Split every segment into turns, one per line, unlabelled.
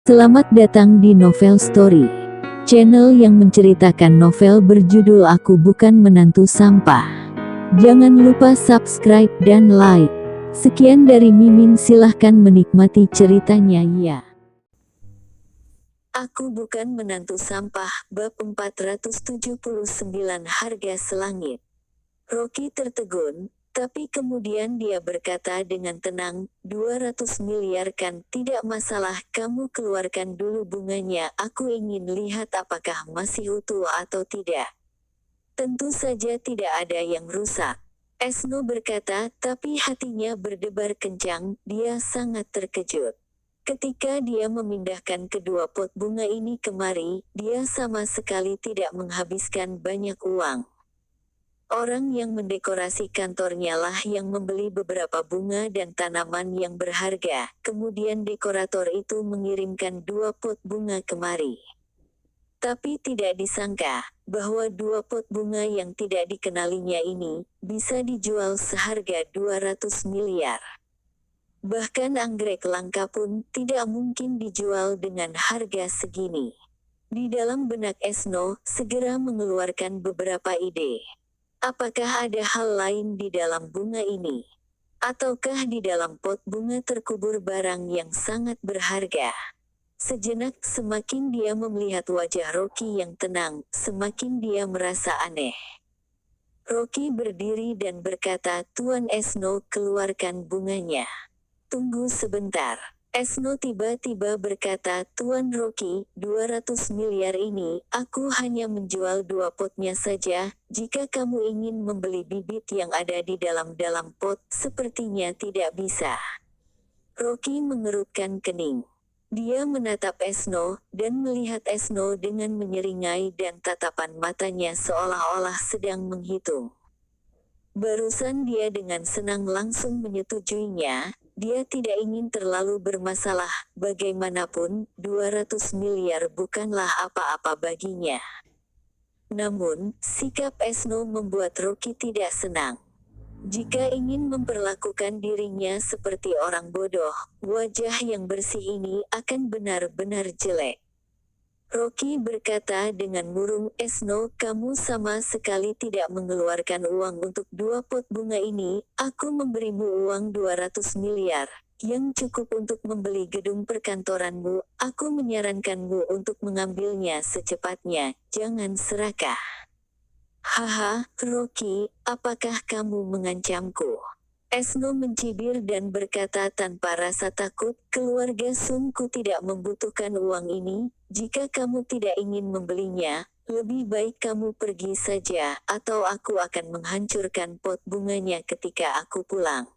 Selamat datang di Novel Story, channel yang menceritakan novel berjudul Aku Bukan Menantu Sampah. Jangan lupa subscribe dan like. Sekian dari Mimin, silahkan menikmati ceritanya ya. Aku Bukan Menantu Sampah, bab 479 harga selangit. Rocky tertegun, tapi kemudian dia berkata dengan tenang, 200 miliar kan tidak masalah, kamu keluarkan dulu bunganya, aku ingin lihat apakah masih utuh atau tidak. Tentu saja tidak ada yang rusak. Esno berkata, tapi hatinya berdebar kencang, dia sangat terkejut. Ketika dia memindahkan kedua pot bunga ini kemari, dia sama sekali tidak menghabiskan banyak uang. Orang yang mendekorasi kantornya lah yang membeli beberapa bunga dan tanaman yang berharga, kemudian dekorator itu mengirimkan 2 pot bunga kemari. Tapi tidak disangka, bahwa 2 pot bunga yang tidak dikenalinya ini, bisa dijual seharga 200 miliar. Bahkan anggrek langka pun tidak mungkin dijual dengan harga segini. Di dalam benak Esno, segera mengeluarkan beberapa ide. Apakah ada hal lain di dalam bunga ini? Ataukah di dalam pot bunga terkubur barang yang sangat berharga? Sejenak semakin dia melihat wajah Rocky yang tenang, semakin dia merasa aneh. Rocky berdiri dan berkata, Tuan Esno, keluarkan bunganya. Tunggu sebentar. Esno tiba-tiba berkata, Tuan Rocky, 200 miliar ini, aku hanya menjual 2 potnya saja, jika kamu ingin membeli bibit yang ada di dalam pot, sepertinya tidak bisa. Rocky mengerutkan kening. Dia menatap Esno, dan melihat Esno dengan menyeringai dan tatapan matanya seolah-olah sedang menghitung. Barusan dia dengan senang langsung menyetujuinya. Dia tidak ingin terlalu bermasalah, bagaimanapun, 200 miliar bukanlah apa-apa baginya. Namun, sikap Esno membuat Rocky tidak senang. Jika ingin memperlakukan dirinya seperti orang bodoh, wajah yang bersih ini akan benar-benar jelek. Rocky berkata dengan murung, Esno, kamu sama sekali tidak mengeluarkan uang untuk 2 pot bunga ini, aku memberimu uang 200 miliar, yang cukup untuk membeli gedung perkantoranmu, aku menyarankanmu untuk mengambilnya secepatnya, jangan serakah. Haha, Rocky, apakah kamu mengancamku? Esno mencibir dan berkata tanpa rasa takut, keluarga Sunku tidak membutuhkan uang ini, jika kamu tidak ingin membelinya, lebih baik kamu pergi saja, atau aku akan menghancurkan pot bunganya ketika aku pulang.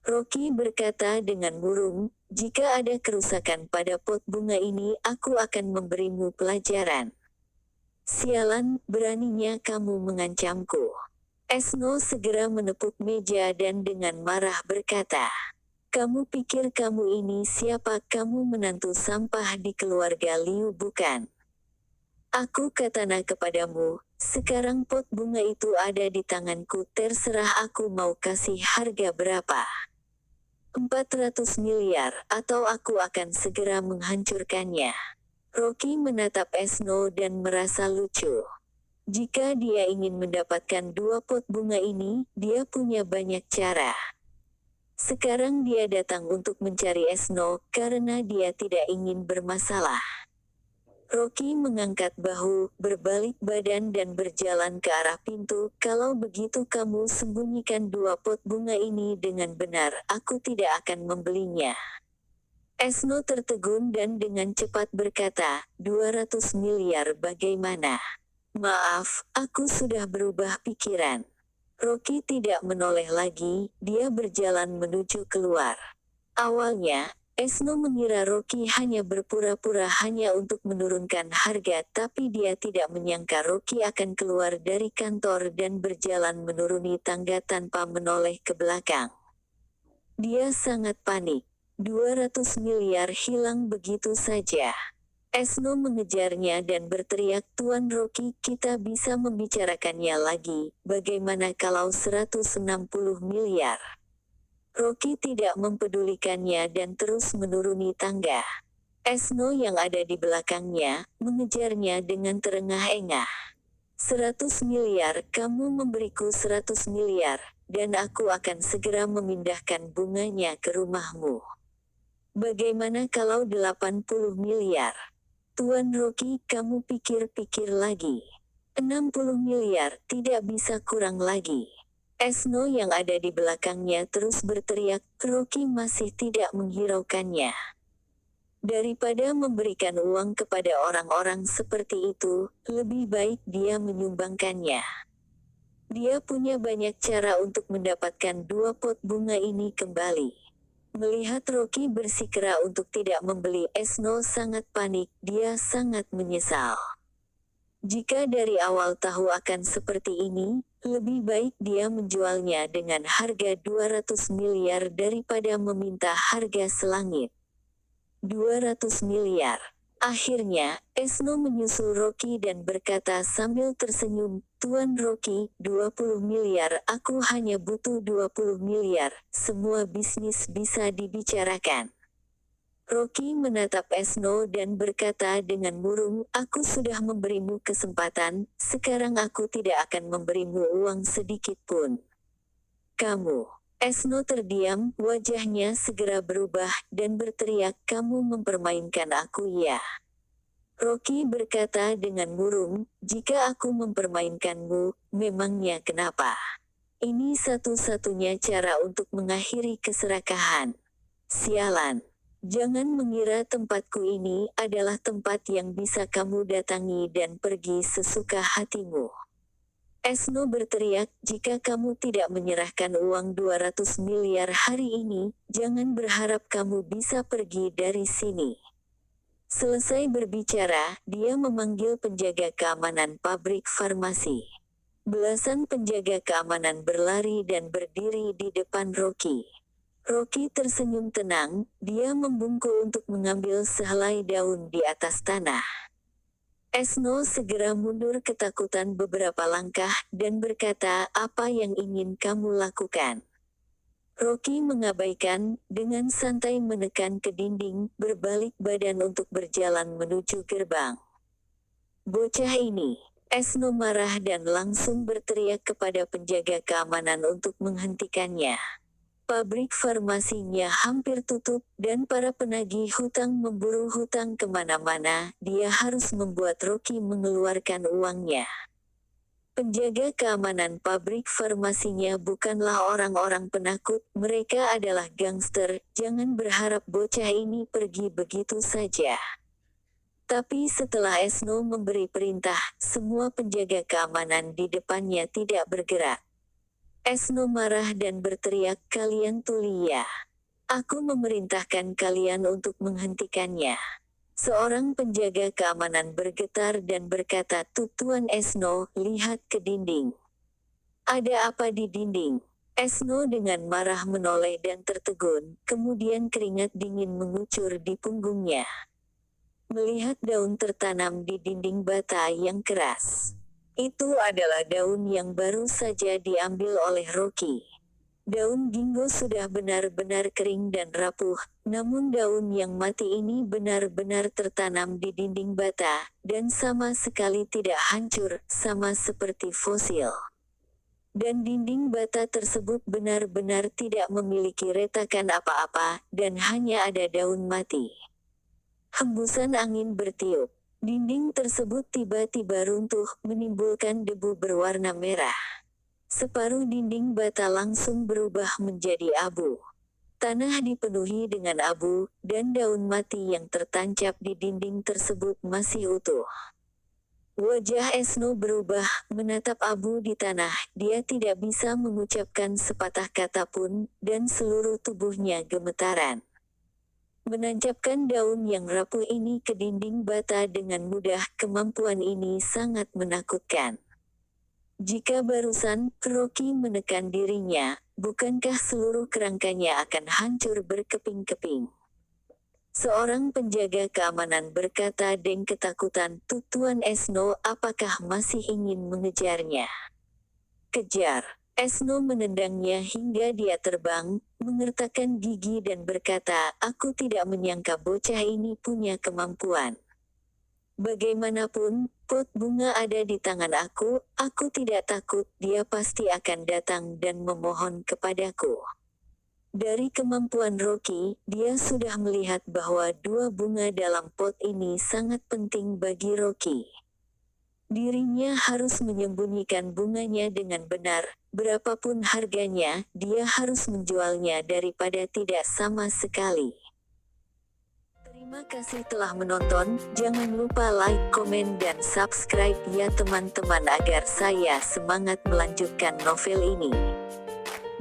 Rocky berkata dengan murung, jika ada kerusakan pada pot bunga ini, aku akan memberimu pelajaran. Sialan, beraninya kamu mengancamku. Esno segera menepuk meja dan dengan marah berkata, kamu pikir kamu ini siapa? Kamu menantu sampah di keluarga Liu bukan? Aku katana kepadamu, sekarang pot bunga itu ada di tanganku, terserah aku mau kasih harga berapa. 400 miliar, atau aku akan segera menghancurkannya. Rocky menatap Esno dan merasa lucu. Jika dia ingin mendapatkan 2 pot bunga ini, dia punya banyak cara. Sekarang dia datang untuk mencari Esno, karena dia tidak ingin bermasalah. Rocky mengangkat bahu, berbalik badan dan berjalan ke arah pintu, kalau begitu kamu sembunyikan 2 pot bunga ini dengan benar, aku tidak akan membelinya. Esno tertegun dan dengan cepat berkata, 200 miliar bagaimana? Maaf, aku sudah berubah pikiran. Rocky tidak menoleh lagi, dia berjalan menuju keluar. Awalnya, Esno mengira Rocky hanya berpura-pura hanya untuk menurunkan harga, tapi dia tidak menyangka Rocky akan keluar dari kantor dan berjalan menuruni tangga tanpa menoleh ke belakang. Dia sangat panik. 200 miliar hilang begitu saja. Esno mengejarnya dan berteriak, Tuan Rocky, kita bisa membicarakannya lagi, bagaimana kalau 160 miliar? Rocky tidak mempedulikannya dan terus menuruni tangga. Esno yang ada di belakangnya, mengejarnya dengan terengah-engah. 100 miliar, kamu memberiku 100 miliar, dan aku akan segera memindahkan bunganya ke rumahmu. Bagaimana kalau 80 miliar? Tuan Rocky, kamu pikir-pikir lagi. 60 miliar, tidak bisa kurang lagi. Esno yang ada di belakangnya terus berteriak, Rocky masih tidak menghiraukannya. Daripada memberikan uang kepada orang-orang seperti itu, lebih baik dia menyumbangkannya. Dia punya banyak cara untuk mendapatkan 2 pot bunga ini kembali. Melihat Rocky bersikeras untuk tidak membeli, Esno sangat panik, dia sangat menyesal. Jika dari awal tahu akan seperti ini, lebih baik dia menjualnya dengan harga 200 miliar daripada meminta harga selangit. 200 miliar. Akhirnya, Esno menyusul Rocky dan berkata sambil tersenyum, Tuan Rocky, 20 miliar, aku hanya butuh 20 miliar, semua bisnis bisa dibicarakan. Rocky menatap Esno dan berkata dengan murung, aku sudah memberimu kesempatan, sekarang aku tidak akan memberimu uang sedikit pun. Kamu. Esno terdiam, wajahnya segera berubah, dan berteriak, kamu mempermainkan aku ya. Rocky berkata dengan murung, jika aku mempermainkanmu, memangnya kenapa? Ini satu-satunya cara untuk mengakhiri keserakahan. Sialan. Jangan mengira tempatku ini adalah tempat yang bisa kamu datangi dan pergi sesuka hatimu. Esno berteriak, jika kamu tidak menyerahkan uang 200 miliar hari ini, jangan berharap kamu bisa pergi dari sini. Selesai berbicara, dia memanggil penjaga keamanan pabrik farmasi. Belasan penjaga keamanan berlari dan berdiri di depan Rocky. Rocky tersenyum tenang, dia membungkuk untuk mengambil sehelai daun di atas tanah. Esno segera mundur ketakutan beberapa langkah, dan berkata, apa yang ingin kamu lakukan? Rocky mengabaikan, dengan santai menekan ke dinding, berbalik badan untuk berjalan menuju gerbang. Bocah ini. Esno marah dan langsung berteriak kepada penjaga keamanan untuk menghentikannya. Pabrik farmasinya hampir tutup, dan para penagih hutang memburu hutang kemana-mana, dia harus membuat Rocky mengeluarkan uangnya. Penjaga keamanan pabrik farmasinya bukanlah orang-orang penakut, mereka adalah gangster, jangan berharap bocah ini pergi begitu saja. Tapi setelah Esno memberi perintah, semua penjaga keamanan di depannya tidak bergerak. Esno marah dan berteriak, kalian tuli ya. Aku memerintahkan kalian untuk menghentikannya. Seorang penjaga keamanan bergetar dan berkata, Tuan Esno, lihat ke dinding. Ada apa di dinding? Esno dengan marah menoleh dan tertegun, kemudian keringat dingin mengucur di punggungnya. Melihat daun tertanam di dinding bata yang keras. Itu adalah daun yang baru saja diambil oleh Rocky. Daun ginkgo sudah benar-benar kering dan rapuh, namun daun yang mati ini benar-benar tertanam di dinding bata, dan sama sekali tidak hancur, sama seperti fosil. Dan dinding bata tersebut benar-benar tidak memiliki retakan apa-apa, dan hanya ada daun mati. Hembusan angin bertiup. Dinding tersebut tiba-tiba runtuh, menimbulkan debu berwarna merah. Separuh dinding bata langsung berubah menjadi abu. Tanah dipenuhi dengan abu, dan daun mati yang tertancap di dinding tersebut masih utuh. Wajah Esno berubah, menatap abu di tanah, dia tidak bisa mengucapkan sepatah kata pun, dan seluruh tubuhnya gemetaran. Menancapkan daun yang rapuh ini ke dinding bata dengan mudah, kemampuan ini sangat menakutkan. Jika barusan Rocky menekan dirinya, bukankah seluruh kerangkanya akan hancur berkeping-keping? Seorang penjaga keamanan berkata dengan ketakutan, Tuan Esno, apakah masih ingin mengejarnya? Kejar. Esno menendangnya hingga dia terbang, mengertakkan gigi dan berkata, "Aku tidak menyangka bocah ini punya kemampuan. Bagaimanapun, pot bunga ada di tangan aku tidak takut, dia pasti akan datang dan memohon kepadaku." Dari kemampuan Rocky, dia sudah melihat bahwa 2 bunga dalam pot ini sangat penting bagi Rocky. Dirinya harus menyembunyikan bunganya dengan benar, berapapun harganya, dia harus menjualnya daripada tidak sama sekali. Terima kasih telah menonton, jangan lupa like, komen dan subscribe ya teman-teman agar saya semangat melanjutkan novel ini.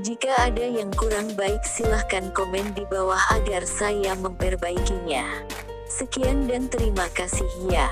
Jika ada yang kurang baik silahkan komen di bawah agar saya memperbaikinya. Sekian dan terima kasih ya.